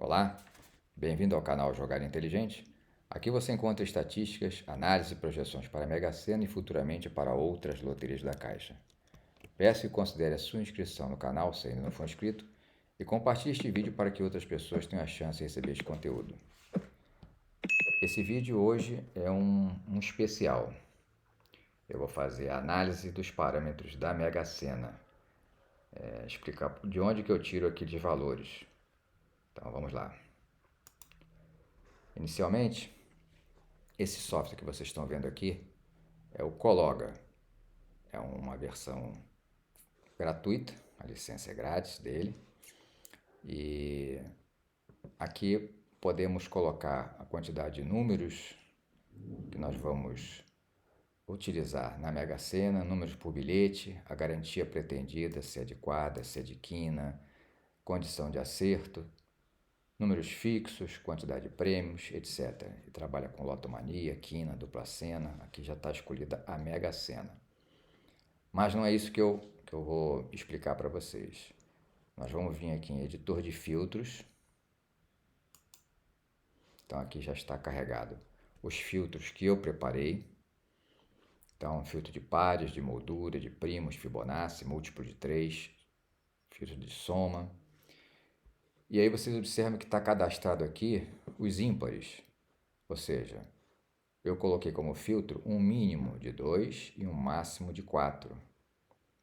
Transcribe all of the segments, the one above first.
Olá, bem-vindo ao canal Jogar Inteligente. Aqui você encontra estatísticas, análise e projeções para a Mega Sena e futuramente para outras loterias da Caixa. Peço que considere a sua inscrição no canal, se ainda não for inscrito, e compartilhe este vídeo para que outras pessoas tenham a chance de receber este conteúdo. Esse vídeo hoje é um especial. Eu vou fazer a análise dos parâmetros da Mega Sena, explicar de onde que eu tiro aqueles valores. Então vamos lá. Inicialmente, esse software que vocês estão vendo aqui é o Cologa. É uma versão gratuita, a licença é grátis dele. E aqui podemos colocar a quantidade de números que nós vamos utilizar na Mega Sena, números por bilhete, a garantia pretendida, se é de quadra, se é de quina, condição de acerto, números fixos, quantidade de prêmios, etc. E trabalha com lotomania, quina, dupla sena. Aqui já está escolhida a Mega Sena. Mas não é isso que eu vou explicar para vocês. Nós vamos vir aqui em editor de filtros. Então aqui já está carregado os filtros que eu preparei. Então, filtro de pares, de moldura, de primos, Fibonacci, múltiplo de 3, filtro de soma. E aí vocês observam que está cadastrado aqui os ímpares. Ou seja, eu coloquei como filtro um mínimo de 2 e um máximo de 4.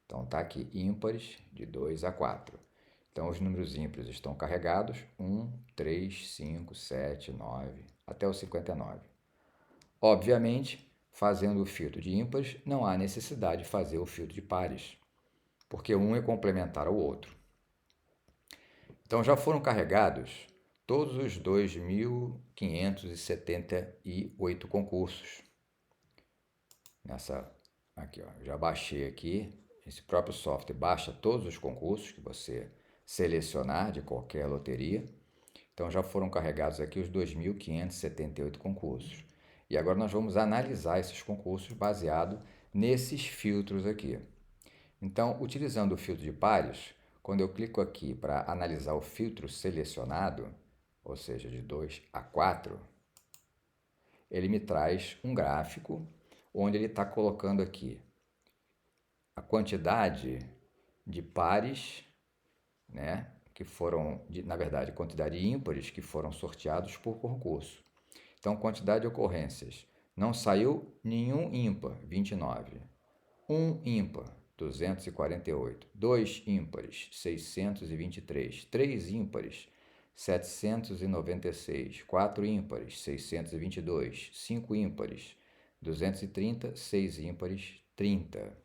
Então está aqui ímpares de 2 a 4. Então os números ímpares estão carregados 1, 3, 5, 7, 9, até o 59. Obviamente, fazendo o filtro de ímpares, não há necessidade de fazer o filtro de pares, porque um é complementar ao outro. Então já foram carregados todos os 2.578 concursos. Aqui, ó, já baixei aqui. Esse próprio software baixa todos os concursos que você selecionar de qualquer loteria. Então já foram carregados aqui os 2.578 concursos. E agora nós vamos analisar esses concursos baseado nesses filtros aqui. Então, utilizando o filtro de pares, quando eu clico aqui para analisar o filtro selecionado, ou seja, de 2 a 4, ele me traz um gráfico onde ele está colocando aqui a quantidade de pares, né, que foram, na verdade, quantidade de ímpares que foram sorteados por concurso. Então, quantidade de ocorrências. Não saiu nenhum ímpar, 29. Um ímpar, 248. Dois ímpares, 623. Três ímpares, 796. Quatro ímpares, 622. Cinco ímpares, 230. Seis ímpares, 30.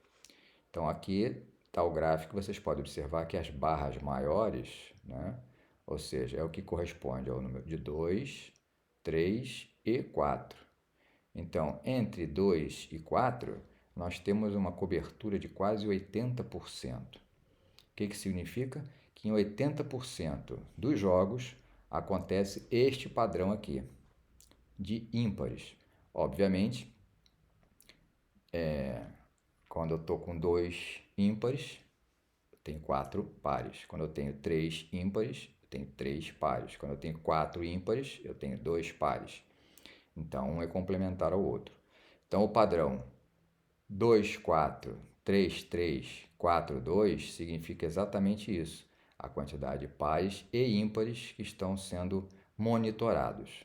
Então, aqui está o gráfico, vocês podem observar que as barras maiores, né, ou seja, é o que corresponde ao número de 2, 3 e 4. Então, entre 2 e 4, nós temos uma cobertura de quase 80%. O que significa? Que em 80% dos jogos acontece este padrão aqui, de ímpares. Obviamente, quando eu estou com 2 ímpares, eu tenho 4 pares. Quando eu tenho 3 ímpares, eu tenho 3 pares. Quando eu tenho 4 ímpares, eu tenho 2 pares. Então, um é complementar ao outro. Então, o padrão 2, 4, 3, 3, 4, 2 significa exatamente isso. A quantidade de pares e ímpares que estão sendo monitorados.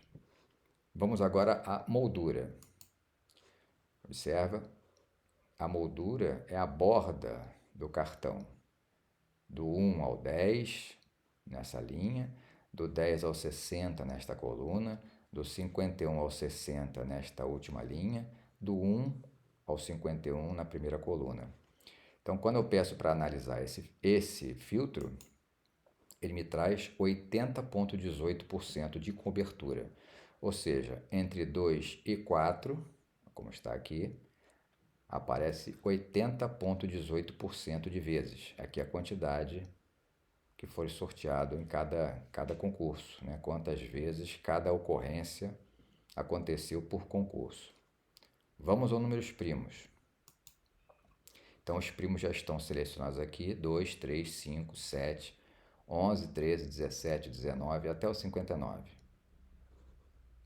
Vamos agora à moldura. Observa, a moldura é a borda do cartão. Do 1 ao 10, nessa linha, do 10 ao 60 nesta coluna, do 51 ao 60 nesta última linha, do 1 ao 51 na primeira coluna. Então, quando eu peço para analisar esse filtro, ele me traz 80,18% de cobertura. Ou seja, entre 2 e 4, como está aqui, aparece 80,18% de vezes. Aqui é a quantidade que foi sorteado em cada concurso, né? Quantas vezes cada ocorrência aconteceu por concurso. Vamos aos números primos. Então, os primos já estão selecionados aqui, 2, 3, 5, 7, 11, 13, 17, 19 até o 59.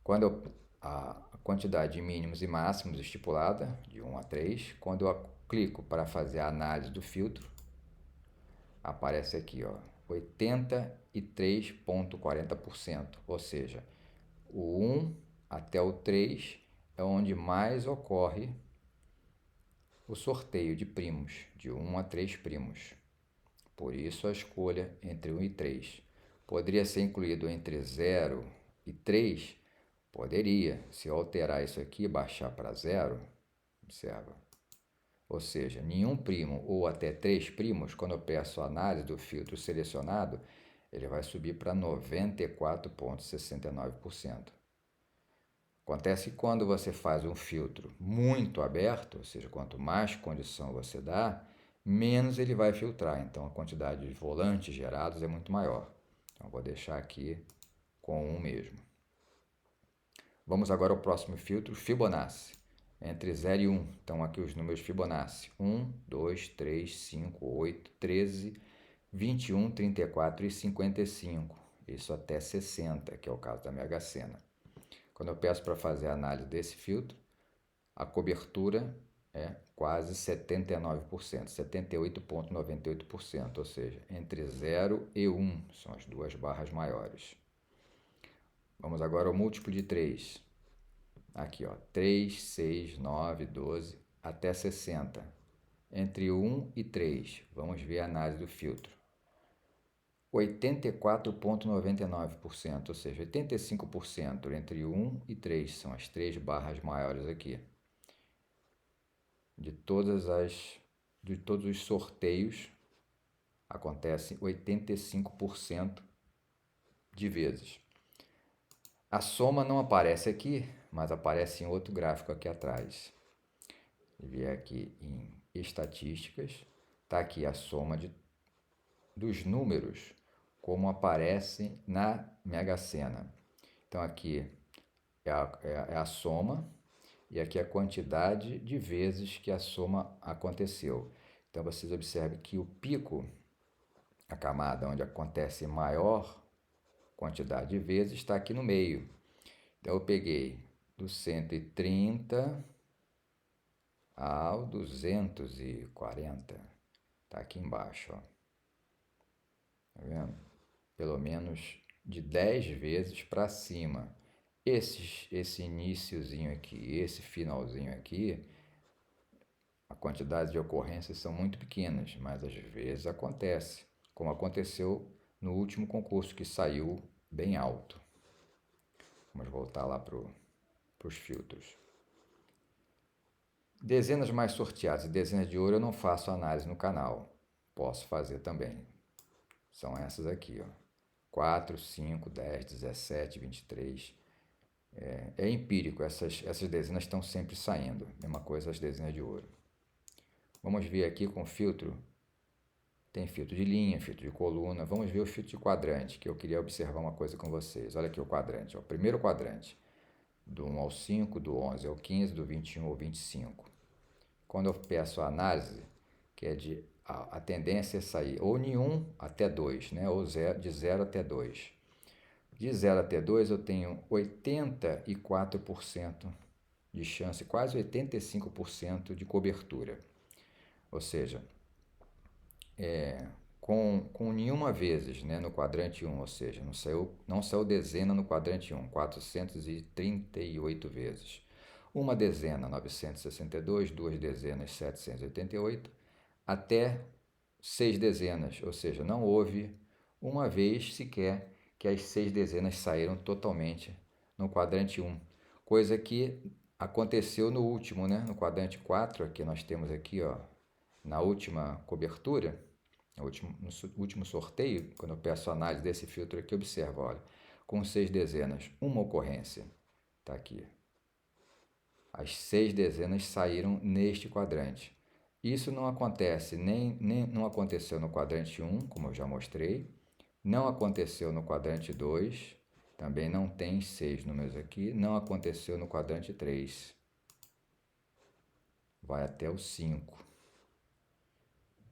Quando a quantidade de mínimos e máximos estipulada, de 1 a 3, quando eu clico para fazer a análise do filtro, aparece aqui, ó, 83,40%, ou seja, o 1 até o 3 é onde mais ocorre o sorteio de primos, de 1 a 3 primos. Por isso a escolha entre 1 e 3. Poderia ser incluído entre 0 e 3? Poderia. Se eu alterar isso aqui e baixar para 0, observa. Ou seja, nenhum primo ou até 3 primos, quando eu peço a análise do filtro selecionado, ele vai subir para 94,69%. Acontece que quando você faz um filtro muito aberto, ou seja, quanto mais condição você dá, menos ele vai filtrar. Então a quantidade de volantes gerados é muito maior. Então vou deixar aqui com 1 mesmo. Vamos agora ao próximo filtro, Fibonacci. Entre 0 e 1, então aqui os números Fibonacci. 1, 2, 3, 5, 8, 13, 21, 34 e 55. Isso até 60, que é o caso da Mega Sena. Quando eu peço para fazer a análise desse filtro, a cobertura é quase 79%, 78,98%, ou seja, entre 0 e 1, são as duas barras maiores. Vamos agora ao múltiplo de 3. Aqui, ó, 3, 6, 9, 12, até 60. Entre 1 e 3, vamos ver a análise do filtro. 84,99%, ou seja, 85% entre 1 e 3, são as três barras maiores aqui. De todos os sorteios, acontece 85% de vezes. A soma não aparece aqui, mas aparece em outro gráfico aqui atrás. Se vier aqui em estatísticas, está aqui a soma dos números como aparece na Mega Sena. Então aqui é a soma e aqui a quantidade de vezes que a soma aconteceu. Então vocês observem que o pico, a camada onde acontece maior quantidade de vezes, está aqui no meio. Então eu peguei do 130 ao 240. Está aqui embaixo, ó. Tá vendo? Pelo menos de 10 vezes para cima. Esse iniciozinho aqui, esse finalzinho aqui, a quantidade de ocorrências são muito pequenas, mas às vezes acontece, como aconteceu no último concurso que saiu bem alto. Vamos voltar lá para os filtros. Dezenas mais sorteadas e dezenas de ouro eu não faço análise no canal. Posso fazer também. São essas aqui, ó. 4, 5, 10, 17, 23. É empírico, essas dezenas estão sempre saindo. Mesma coisa as dezenas de ouro. Vamos ver aqui com filtro. Tem filtro de linha, filtro de coluna. Vamos ver o filtro de quadrante, que eu queria observar uma coisa com vocês. Olha aqui o quadrante, ó. O primeiro quadrante. Do 1 ao 5, do 11 ao 15, do 21 ao 25. Quando eu peço a análise, que é a tendência é sair ou em 1 até 2, né? Ou de 0 até 2. De 0 até 2 eu tenho 84% de chance, quase 85% de cobertura. Ou seja, com nenhuma vezes, né, no quadrante 1, ou seja, não saiu dezena no quadrante 1, 438 vezes. Uma dezena, 962, duas dezenas, 788, até 6 dezenas, ou seja, não houve uma vez sequer que as 6 dezenas saíram totalmente no quadrante 1, coisa que aconteceu no último, né? No quadrante 4, que nós temos aqui, ó, na última cobertura, no último sorteio, quando eu peço análise desse filtro aqui, observa, olha, com 6 dezenas, uma ocorrência, está aqui. As 6 dezenas saíram neste quadrante. Isso não acontece, não aconteceu no quadrante 1, como eu já mostrei, não aconteceu no quadrante 2, também não tem 6 números aqui, não aconteceu no quadrante 3. Vai até o 5.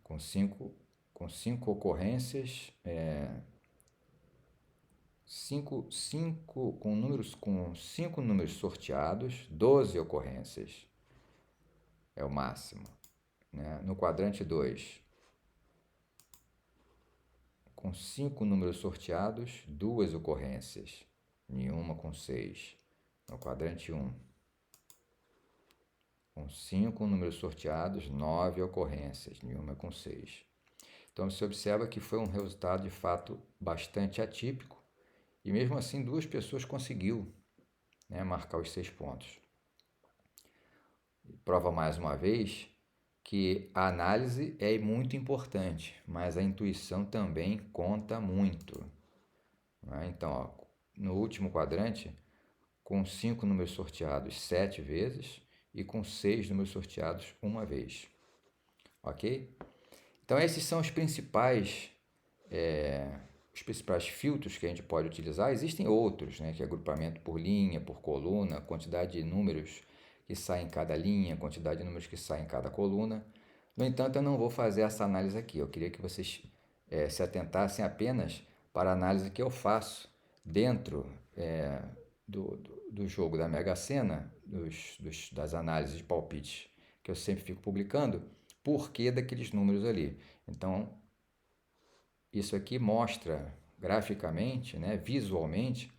Com 5 com 5 ocorrências, com 5 números sorteados, 12 ocorrências é o máximo, né? No quadrante 2, com 5 números sorteados, 2 ocorrências, nenhuma com 6. No quadrante 1, com 5 números sorteados, 9 ocorrências, nenhuma com 6. Então você observa que foi um resultado de fato bastante atípico e mesmo assim 2 pessoas conseguiu, né, marcar os 6 pontos. Prova mais uma vez que a análise é muito importante, mas a intuição também conta muito, né? Então, ó, no último quadrante, com 5 números sorteados 7 vezes e com 6 números sorteados uma vez, ok? Então esses são os principais filtros que a gente pode utilizar. Existem outros, né, que é agrupamento por linha, por coluna, quantidade de números que saem em cada linha, quantidade de números que saem em cada coluna. No entanto, eu não vou fazer essa análise aqui. Eu queria que vocês se atentassem apenas para a análise que eu faço dentro do jogo da Mega Sena, das análises de palpites que eu sempre fico publicando, por que daqueles números ali. Então, isso aqui mostra graficamente, né, visualmente,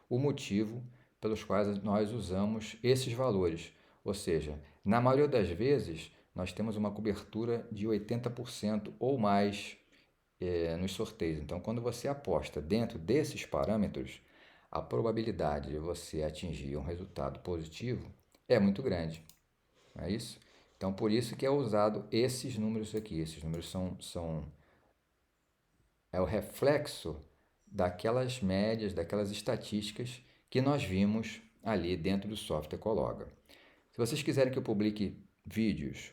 o motivo pelos quais nós usamos esses valores. Ou seja, na maioria das vezes, nós temos uma cobertura de 80% ou mais nos sorteios. Então, quando você aposta dentro desses parâmetros, a probabilidade de você atingir um resultado positivo é muito grande. Não é isso? Então, por isso que é usado esses números aqui. Esses números é o reflexo daquelas médias, daquelas estatísticas que nós vimos ali dentro do software Cologa. Se vocês quiserem que eu publique vídeos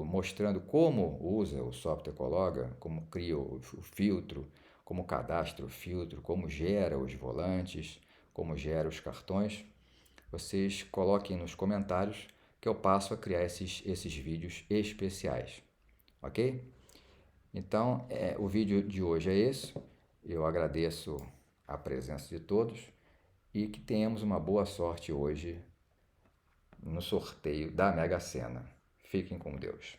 mostrando como usa o software Cologa, como cria o filtro, como cadastra o filtro, como gera os volantes, como gera os cartões, vocês coloquem nos comentários que eu passo a criar esses vídeos especiais, ok? Então, o vídeo de hoje é esse. Eu agradeço a presença de todos e que tenhamos uma boa sorte hoje no sorteio da Mega Sena. Fiquem com Deus.